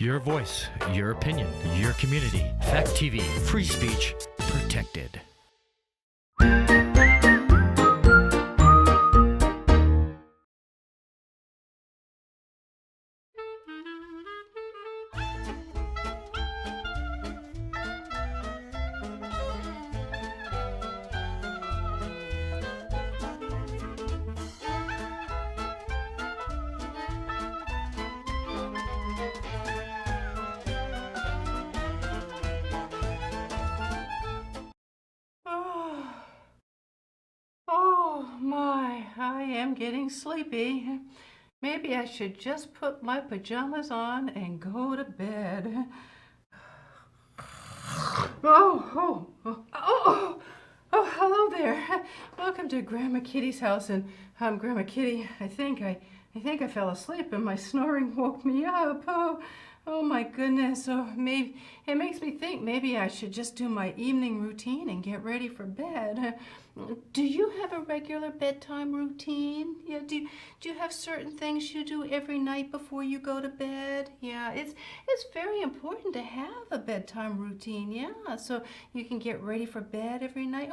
Your voice, your opinion, your community. Fact TV, free speech, protected. I am getting sleepy. Maybe I should just put my pajamas on and go to bed. Hello there. Welcome to Grandma Kitty's house, and I'm Grandma Kitty. I think I fell asleep and my snoring woke me up. Oh my goodness. Maybe it makes me think maybe I should just do my evening routine and get ready for bed. Do you have a regular bedtime routine? Yeah, do you have certain things you do every night before you go to bed? Yeah, it's very important to have a bedtime routine, yeah, so you can get ready for bed every night.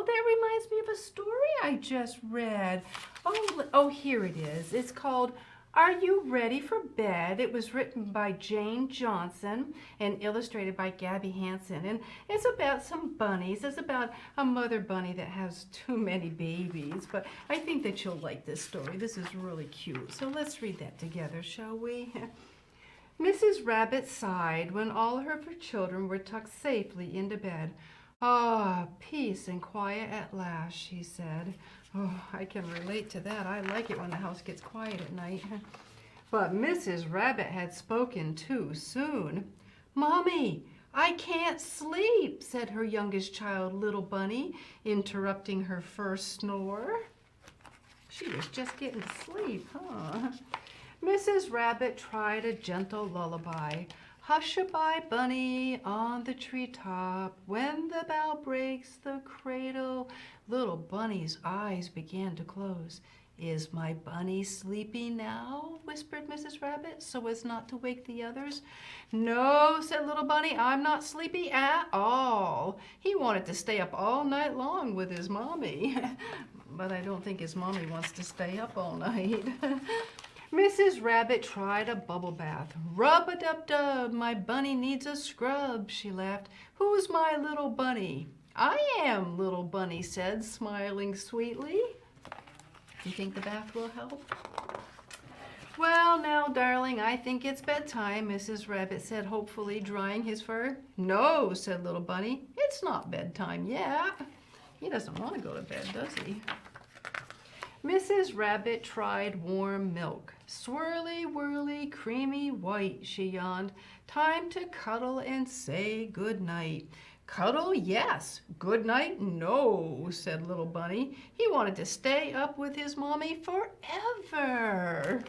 That reminds me of a story I just read. Here it is. It's called Are You Ready for Bed? It was written by Jane Johnson and illustrated by Gabby Hansen. And it's about some bunnies. It's about a mother bunny that has too many babies. But I think that you'll like this story. This is really cute. So let's read that together, shall we? Mrs. Rabbit sighed when all her children were tucked safely into bed. Ah, peace and quiet at last, she said. Oh, I can relate to that. I like it when the house gets quiet at night. But Mrs. Rabbit had spoken too soon. Mommy, I can't sleep, said her youngest child, Little Bunny, interrupting her first snore. She was just getting to sleep, huh? Mrs. Rabbit tried a gentle lullaby. Hush-a-bye, bunny, on the treetop. When the bough breaks the cradle, Little Bunny's eyes began to close. Is my bunny sleepy now? Whispered Mrs. Rabbit, so as not to wake the others. No, said Little Bunny, I'm not sleepy at all. He wanted to stay up all night long with his mommy. But I don't think his mommy wants to stay up all night. Mrs. Rabbit tried a bubble bath. Rub-a-dub-dub, my bunny needs a scrub, she laughed. Who's my little bunny? I am, Little Bunny said, smiling sweetly. Do you think the bath will help? Well, now, darling, I think it's bedtime, Mrs. Rabbit said hopefully, drying his fur. No, said Little Bunny, it's not bedtime yet. He doesn't want to go to bed, does he? Mrs. Rabbit tried warm milk. Swirly, whirly, creamy white, she yawned. Time to cuddle and say good night. Cuddle, yes. Good night, no, said Little Bunny. He wanted to stay up with his mommy forever.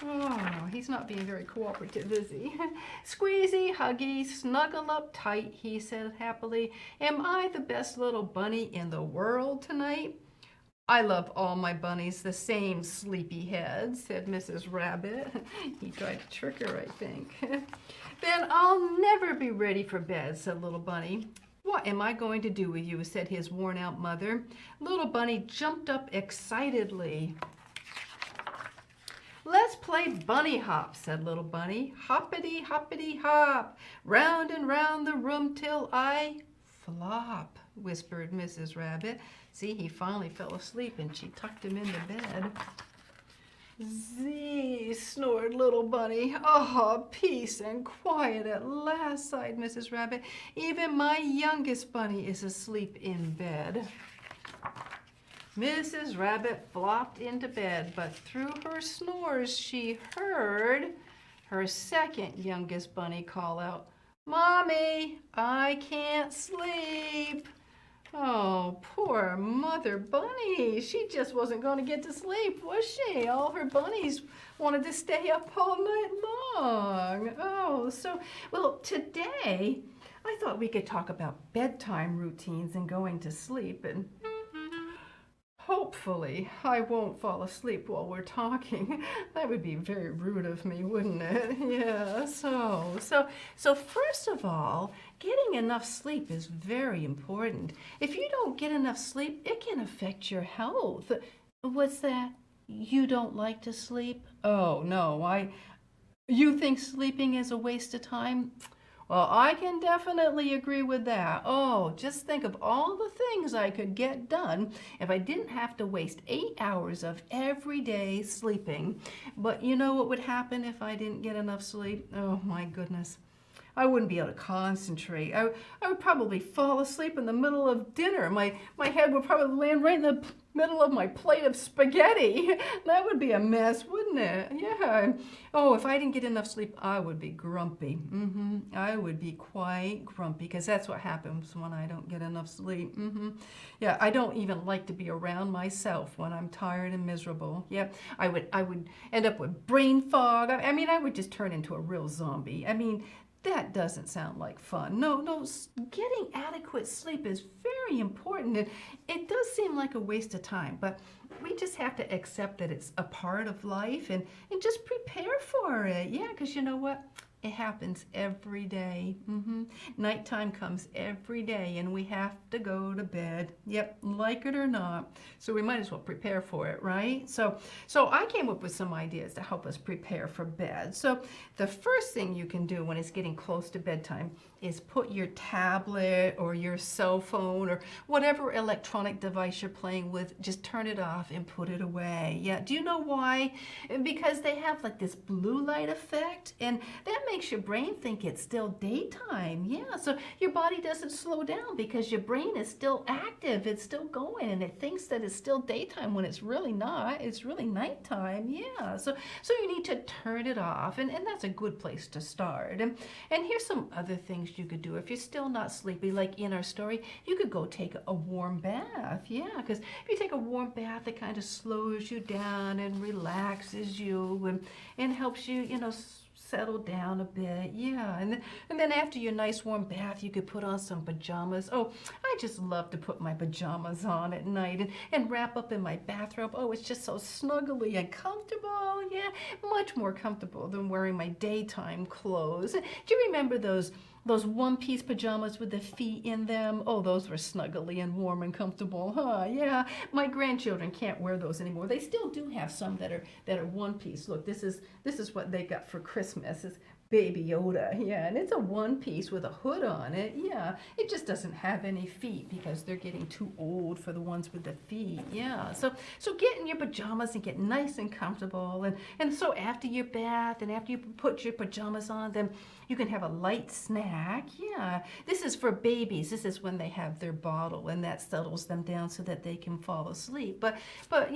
Oh, he's not being very cooperative, is he? Squeezy, huggy, snuggle up tight, he said happily. Am I the best little bunny in the world tonight? I love all my bunnies the same, sleepyhead, said Mrs. Rabbit. He tried to trick her, I think. Then I'll never be ready for bed, said Little Bunny. What am I going to do with you, said his worn-out mother. Little Bunny jumped up excitedly. Let's play bunny hop, said Little Bunny. Hoppity, hoppity, hop, round and round the room till I flop, whispered Mrs. Rabbit. See, he finally fell asleep and she tucked him into bed. Zee, snored Little Bunny. Oh, peace and quiet at last, sighed Mrs. Rabbit. Even my youngest bunny is asleep in bed. Mrs. Rabbit flopped into bed, but through her snores she heard her second youngest bunny call out, Mommy, I can't sleep. Oh, poor Mother Bunny. She just wasn't going to get to sleep, was she? All her bunnies wanted to stay up all night long. Today I thought we could talk about bedtime routines and going to sleep, and hopefully I won't fall asleep while we're talking. That would be very rude of me, wouldn't it? Yeah. So first of all, getting enough sleep is very important. If you don't get enough sleep, it can affect your health. What's that? You don't like to sleep? Oh, no, you think sleeping is a waste of time? Well, I can definitely agree with that. Oh, just think of all the things I could get done if I didn't have to waste 8 hours of every day sleeping. But you know what would happen if I didn't get enough sleep? Oh, my goodness. I wouldn't be able to concentrate. I would probably fall asleep in the middle of dinner. My head would probably land right in the middle of my plate of spaghetti. That would be a mess, wouldn't it? Yeah. Oh, if I didn't get enough sleep, I would be grumpy. I would be quite grumpy because that's what happens when I don't get enough sleep. Yeah, I don't even like to be around myself when I'm tired and miserable. Yeah, I would end up with brain fog. I would just turn into a real zombie. That doesn't sound like fun. No, getting adequate sleep is very important. It does seem like a waste of time, but we just have to accept that it's a part of life and just prepare for it. Yeah, because you know what? It happens every day. Nighttime comes every day and we have to go to bed. Yep, like it or not. So we might as well prepare for it, right? So I came up with some ideas to help us prepare for bed. So the first thing you can do when it's getting close to bedtime is put your tablet or your cell phone or whatever electronic device you're playing with, just turn it off and put it away. Yeah, do you know why? Because they have like this blue light effect and that makes your brain think it's still daytime. Yeah, so your body doesn't slow down because your brain is still active. It's still going and it thinks that it's still daytime when it's really not. It's really nighttime. Yeah, so you need to turn it off and that's a good place to start. And here's some other things you could do. If you're still not sleepy, like in our story, you could go take a warm bath. Yeah, because if you take a warm bath, it kind of slows you down and relaxes you and helps you, settle down a bit. Yeah, and then after your nice warm bath, you could put on some pajamas. Oh, I just love to put my pajamas on at night and wrap up in my bathrobe. Oh, it's just so snuggly and comfortable. Yeah, much more comfortable than wearing my daytime clothes. Do you remember those one-piece pajamas with the feet in them? Oh, those were snuggly and warm and comfortable, huh? Yeah, my grandchildren can't wear those anymore. They still do have some that are one-piece. Look, this is what they got for Christmas. It's Baby Yoda, yeah, and it's a one piece with a hood on it. Yeah, it just doesn't have any feet because they're getting too old for the ones with the feet. Yeah, so get in your pajamas and get nice and comfortable, and so after your bath and after you put your pajamas on, then you can have a light snack. Yeah, this is for babies. This is when they have their bottle and that settles them down so that they can fall asleep. But for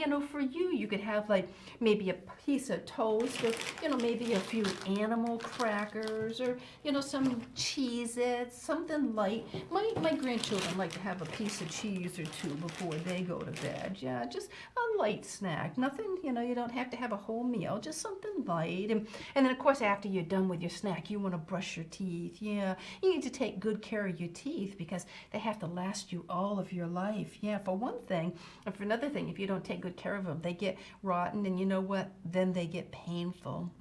you could have like maybe a piece of toast or maybe a few animal crackers or some Cheez-Its, something light. My grandchildren like to have a piece of cheese or two before they go to bed. Yeah, just a light snack. Nothing, you don't have to have a whole meal, just something light. And then of course after you're done with your snack, you want to brush your teeth. Yeah, you need to take good care of your teeth because they have to last you all of your life. Yeah, for one thing. And for another thing, if you don't take good care of them, they get rotten, and you know what? Then they get painful.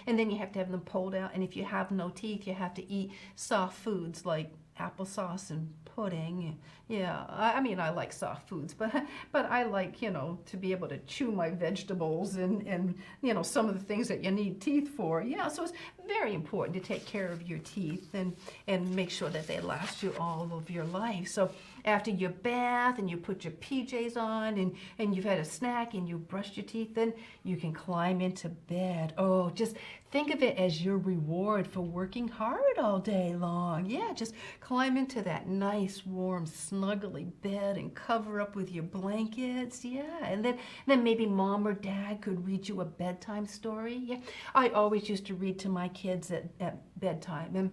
And then you have to have them pulled out, and if you have no teeth, you have to eat soft foods like applesauce and pudding. Yeah, I like soft foods, but I like, to be able to chew my vegetables and some of the things that you need teeth for. Yeah, so it's very important to take care of your teeth and make sure that they last you all of your life. So after your bath and you put your PJs on and you've had a snack and you brushed your teeth, then you can climb into bed. Oh, just think of it as your reward for working hard all day long. Yeah, just climb into that nice, warm, snuggly bed and cover up with your blankets. Yeah, and then maybe mom or dad could read you a bedtime story. Yeah, I always used to read to my kids at bedtime.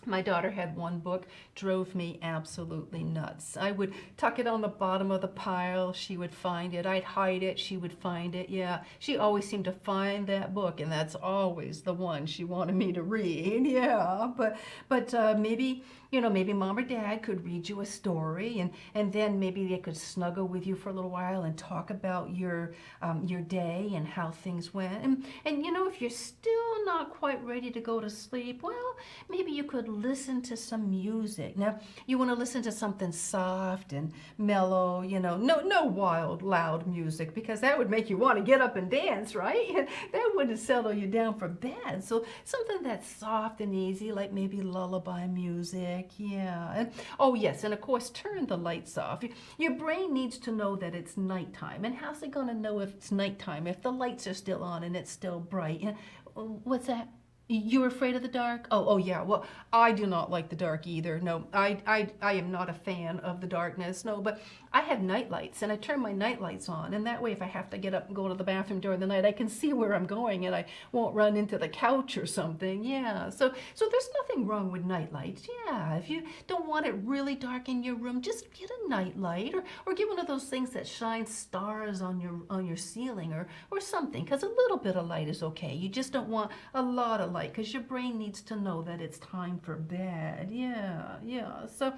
My daughter had one book, drove me absolutely nuts. I would tuck it on the bottom of the pile. She would find it. I'd hide it. She would find it. Yeah, she always seemed to find that book, and that's always the one she wanted me to read. Yeah, but maybe, maybe mom or dad could read you a story, and then maybe they could snuggle with you for a little while and talk about your day and how things went. And if you're still not quite ready to go to sleep, well, maybe you could listen to some music. Now, you want to listen to something soft and mellow, no wild, loud music, because that would make you want to get up and dance, right? That wouldn't settle you down for bed. So something that's soft and easy, like maybe lullaby music, yeah. And, oh, yes, and of course, turn the lights off. Your brain needs to know that it's nighttime. And how's it going to know if it's nighttime if the lights are still on and it's still bright? What's that? You're afraid of the dark? Oh, yeah. Well, I do not like the dark either. No, I am not a fan of the darkness. No, but I have night lights, and I turn my night lights on, and that way, if I have to get up and go to the bathroom during the night, I can see where I'm going, and I won't run into the couch or something. Yeah. So there's nothing wrong with night lights. Yeah. If you don't want it really dark in your room, just get a night light, or get one of those things that shines stars on your ceiling, or something. Because a little bit of light is okay. You just don't want a lot of light, because your brain needs to know that it's time for bed. Yeah. So,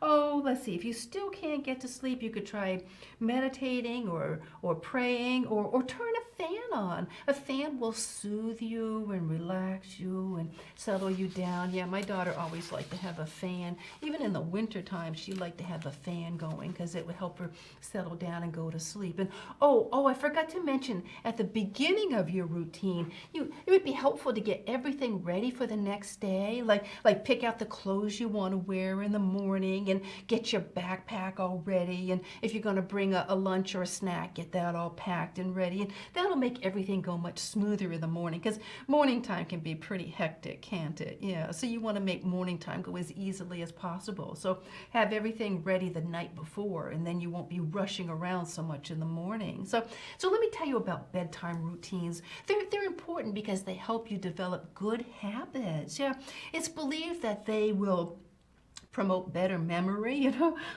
let's see. If you still can't get to sleep, you could try meditating or praying or turn a fan on. A fan will soothe you and relax you and settle you down. Yeah, my daughter always liked to have a fan. Even in the winter time, she liked to have a fan going because it would help her settle down and go to sleep. And I forgot to mention, at the beginning of your routine, it would be helpful to get everything ready for the next day, like pick out the clothes you want to wear in the morning and get your backpack all ready. And if you're going to bring a lunch or a snack, get that all packed and ready. And that'll make everything go much smoother in the morning, because morning time can be pretty hectic, can't it? Yeah, so you want to make morning time go as easily as possible. So have everything ready the night before, and then you won't be rushing around so much in the morning. So let me tell you about bedtime routines. They're important because they help you develop good habits. Yeah, it's believed that they will promote better memory.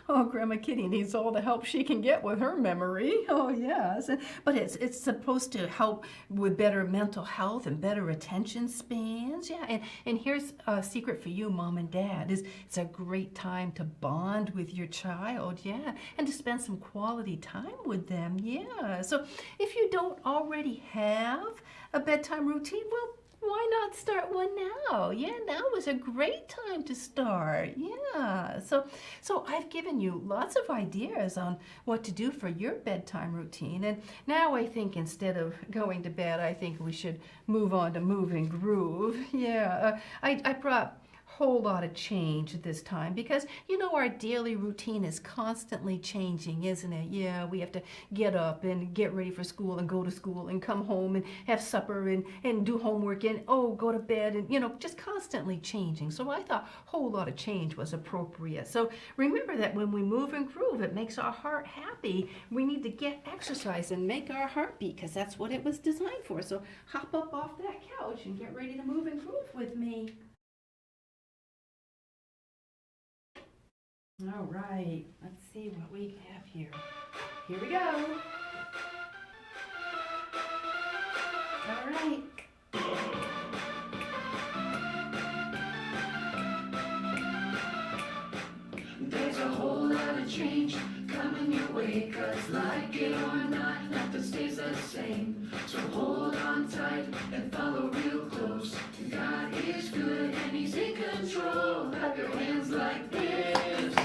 Oh, Grandma Kitty needs all the help she can get with her memory. Oh, yes. But it's supposed to help with better mental health and better attention spans. Yeah, and here's a secret for you, Mom and Dad, is it's a great time to bond with your child, yeah, and to spend some quality time with them, yeah. So if you don't already have a bedtime routine, well, why not start one now? Yeah, now is a great time to start. Yeah. So I've given you lots of ideas on what to do for your bedtime routine. And now I think instead of going to bed, I think we should move on to Move and Groove. Yeah. I brought whole lot of change this time because our daily routine is constantly changing, isn't it? Yeah, we have to get up and get ready for school and go to school and come home and have supper and do homework and go to bed and just constantly changing. So I thought a whole lot of change was appropriate. So remember that when we move and groove, it makes our heart happy. We need to get exercise and make our heart beat, because that's what it was designed for. So hop up off that couch and get ready to move and groove with me. All right, let's see what we have here. Here we go. All right. There's a whole lot of change coming your way, 'cause like it or not, nothing stays the same. So hold on tight and follow real close. God is good and He's in control. Clap your hands like this.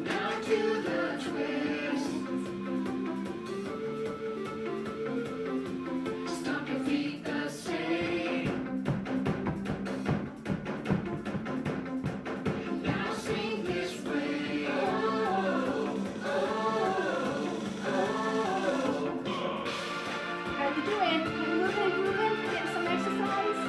Now do the twist. Stomp your feet the same. Now sing this way. Oh, oh, oh. How you doing? You moving, grooving? Getting some exercise?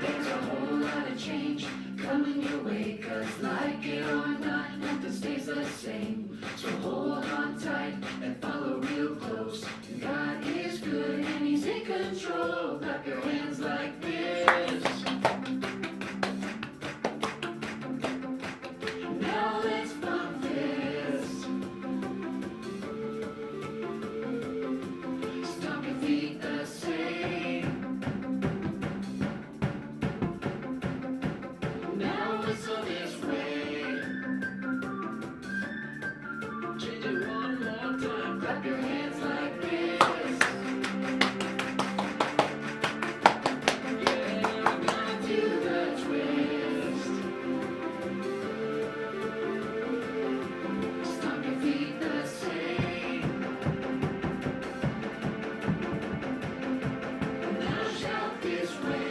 There's a whole lot of change coming your way, 'cause like it or not, nothing nothing stays the same. So hold on tight and follow real close. God is good and He's in control. Clap your hands like this. Now let's bump this. Stomp your feet the same. Now whistle this way. Change it one more time. Clap your hands like this. Yeah, we're gonna do the twist. Stomp your feet the same. Now shout this way.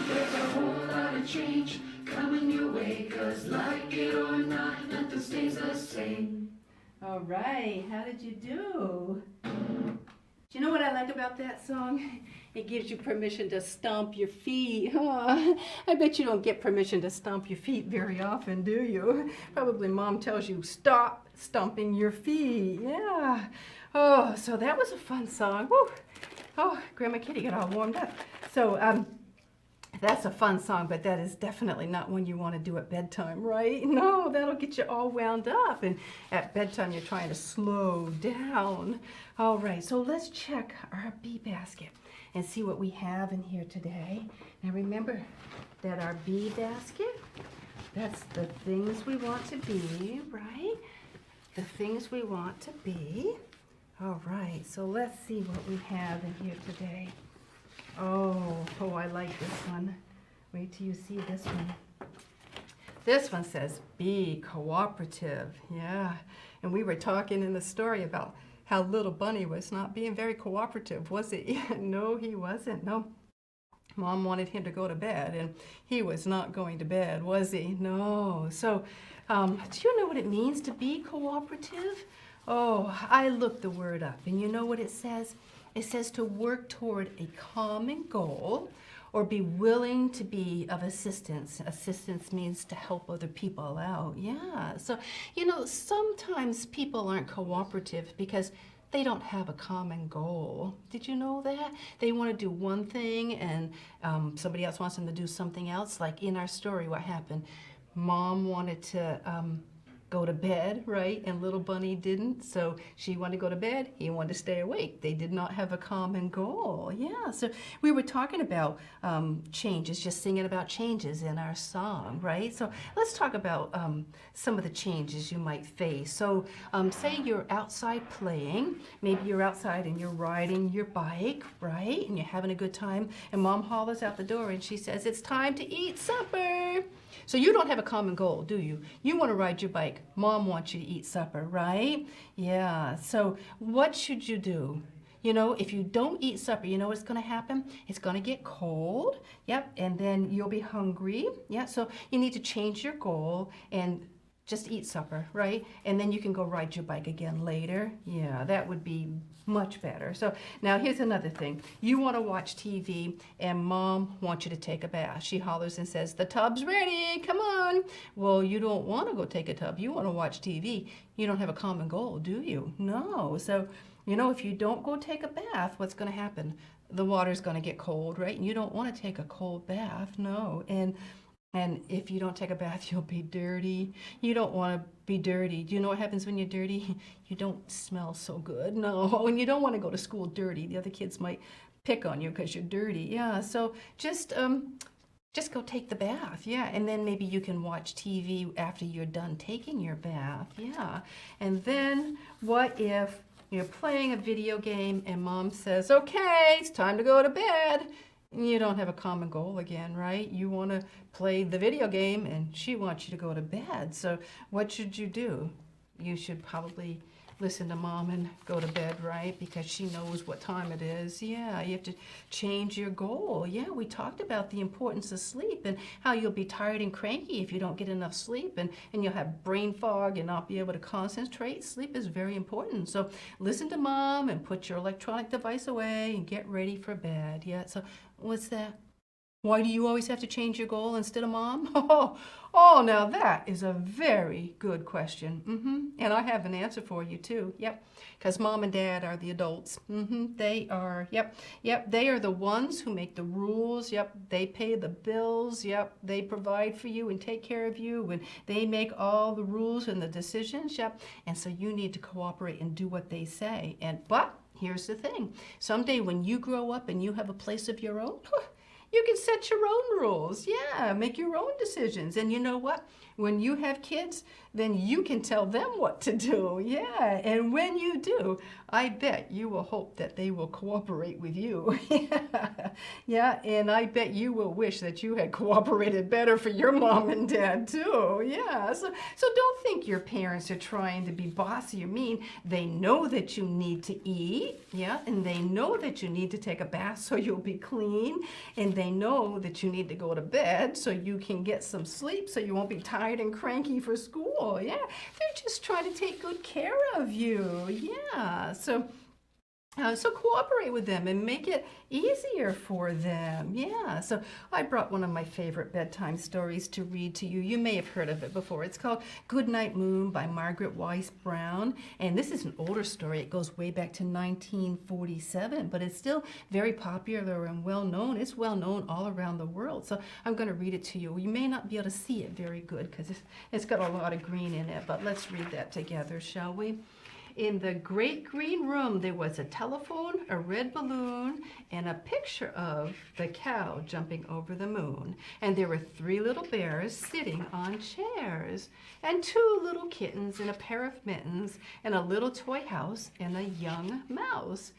There's a whole lot of change coming your way, 'cause like it or not, nothing stays the same. All right, how did you do? Do you know what I like about that song? It gives you permission to stomp your feet. Oh, I bet you don't get permission to stomp your feet very often, do you? Probably Mom tells you, stop stomping your feet. Yeah. Oh, so that was a fun song. Woo. Oh, Grandma Kitty got all warmed up. So, that's a fun song, but that is definitely not one you want to do at bedtime, right? No, that'll get you all wound up. And at bedtime, you're trying to slow down. All right, so let's check our bee basket and see what we have in here today. Now remember that our bee basket, that's the things we want to be, right? The things we want to be. All right, so let's see what we have in here today. Oh, I like this one. Wait till you see this one. This one says, be cooperative. Yeah, and we were talking in the story about how little Bunny was not being very cooperative, was he? No, he wasn't. No. Mom wanted him to go to bed, and he was not going to bed, was he? No. So, do you know what it means to be cooperative? Oh, I looked the word up, and you know what it says? It says to work toward a common goal or be willing to be of assistance. Assistance means to help other people out. Yeah. So, you know, sometimes people aren't cooperative because they don't have a common goal. Did you know that? They want to do one thing and somebody else wants them to do something else. Like in our story, what happened? Mom wanted to go to bed, right? And little Bunny didn't. So she wanted to go to bed, he wanted to stay awake. They did not have a common goal. Yeah, so we were talking about changes, just singing about changes in our song, right? So let's talk about some of the changes you might face. So say you're outside playing, maybe you're outside and you're riding your bike, right? And you're having a good time, and Mom hollers out the door and she says, it's time to eat supper. So you don't have a common goal, do you? You want to ride your bike. Mom wants you to eat supper, right? Yeah, so what should you do? You know, if you don't eat supper, you know what's going to happen? It's going to get cold, yep, and then you'll be hungry, yeah, so you need to change your goal and just eat supper, right? And then you can go ride your bike again later. Yeah, that would be much better. So now here's another thing. You want to watch TV and Mom wants you to take a bath. She hollers and says, the tub's ready, come on. Well, you don't want to go take a tub. You want to watch TV. You don't have a common goal, do you? No. So, you know, if you don't go take a bath, what's going to happen? The water's going to get cold, right? And you don't want to take a cold bath, no. And if you don't take a bath, you'll be dirty. You don't want to be dirty. Do you know what happens when you're dirty? You don't smell so good. No, and you don't want to go to school dirty. The other kids might pick on you because you're dirty. Yeah, so just go take the bath. Yeah, and then maybe you can watch TV after you're done taking your bath. Yeah, and then what if you're playing a video game and Mom says, okay, it's time to go to bed. You don't have a common goal again, right? You want to play the video game and she wants you to go to bed. So what should you do? You should probably listen to mom and go to bed, right? Because she knows what time it is. Yeah, you have to change your goal. Yeah, we talked about the importance of sleep and how you'll be tired and cranky if you don't get enough sleep, and you'll have brain fog and not be able to concentrate. Sleep is very important. So listen to mom and put your electronic device away and get ready for bed. Yeah, so what's that? Why do you always have to change your goal instead of mom? Oh, now that is a very good question. And I have an answer for you too. Yep, because mom and dad are the adults. They are, yep, they are the ones who make the rules. Yep, they pay the bills. Yep, they provide for you and take care of you, and they make all the rules and the decisions. Yep, and so you need to cooperate and do what they say. But here's the thing. Someday when you grow up and you have a place of your own, you can set your own rules. Yeah, make your own decisions. And you know what? When you have kids, then you can tell them what to do. Yeah, and when you do, I bet you will hope that they will cooperate with you. Yeah, and I bet you will wish that you had cooperated better for your mom and dad too. Yeah, so don't think your parents are trying to be bossy or mean. They know that you need to eat, yeah, and they know that you need to take a bath so you'll be clean, and they know that you need to go to bed so you can get some sleep so you won't be tired and cranky for school. Yeah, they're just trying to take good care of you. Yeah, so cooperate with them and make it easier for them. Yeah, so I brought one of my favorite bedtime stories to read to you. You may have heard of it before. It's called Goodnight Moon by Margaret Weiss Brown. And this is an older story. It goes way back to 1947, but it's still very popular and well known. It's well known all around the world. So I'm going to read it to you. You may not be able to see it very good because it's got a lot of green in it, but let's read that together, shall we? In the great green room, there was a telephone, a red balloon, and a picture of the cow jumping over the moon. And there were 3 little bears sitting on chairs, and 2 little kittens and a pair of mittens, and a little toy house and a young mouse,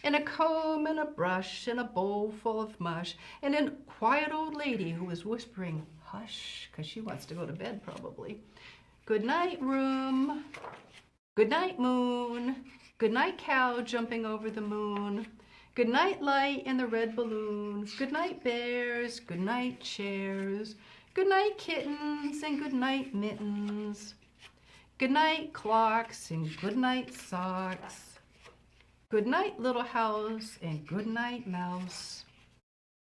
and a comb and a brush and a bowl full of mush, and a quiet old lady who was whispering, hush, because she wants to go to bed probably. Good night, room. Good night, moon. Good night, cow jumping over the moon. Good night, light in the red balloon. Good night, bears. Good night, chairs. Good night, kittens, and good night, mittens. Good night, clocks, and good night, socks. Good night, little house, and good night, mouse.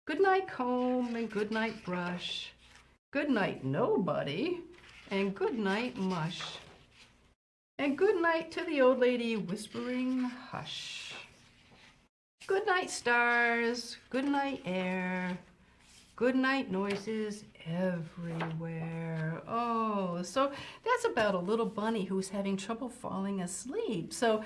Good night, comb, and good night, brush. Good night, nobody, and good night, mush. And good night to the old lady whispering, hush. Good night, stars. Good night, air. Good night, noises everywhere. Oh, so that's about a little bunny who's having trouble falling asleep. So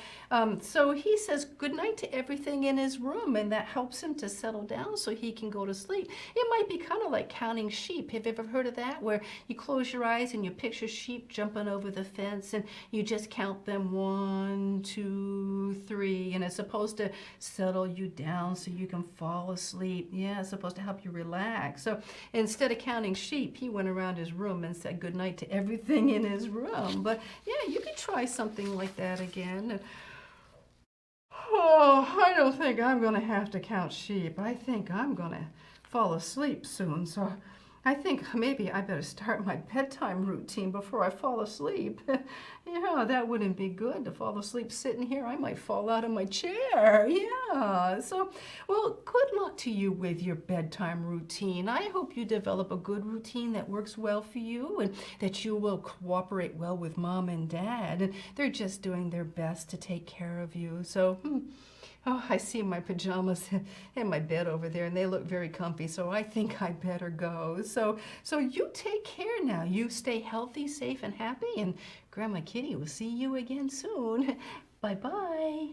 he says good night to everything in his room, and that helps him to settle down so he can go to sleep. It might be kind of like counting sheep. Have you ever heard of that? Where you close your eyes and you picture sheep jumping over the fence, and you just count them 1, 2, 3, and it's supposed to settle you down so you can fall asleep. Yeah, it's supposed to help you relax. So instead of counting sheep, he went around his room and said goodnight to everything in his room. But yeah, you could try something like that again. And, I don't think I'm going to have to count sheep. I think I'm going to fall asleep soon. So I think maybe I better start my bedtime routine before I fall asleep. Yeah, that wouldn't be good to fall asleep sitting here. I might fall out of my chair. Yeah. So, well, good luck to you with your bedtime routine. I hope you develop a good routine that works well for you, and that you will cooperate well with mom and dad. And they're just doing their best to take care of you. So, oh, I see my pajamas in my bed over there, and they look very comfy, so I think I better go. So you take care now. You stay healthy, safe, and happy, and Grandma Kitty will see you again soon. Bye-bye.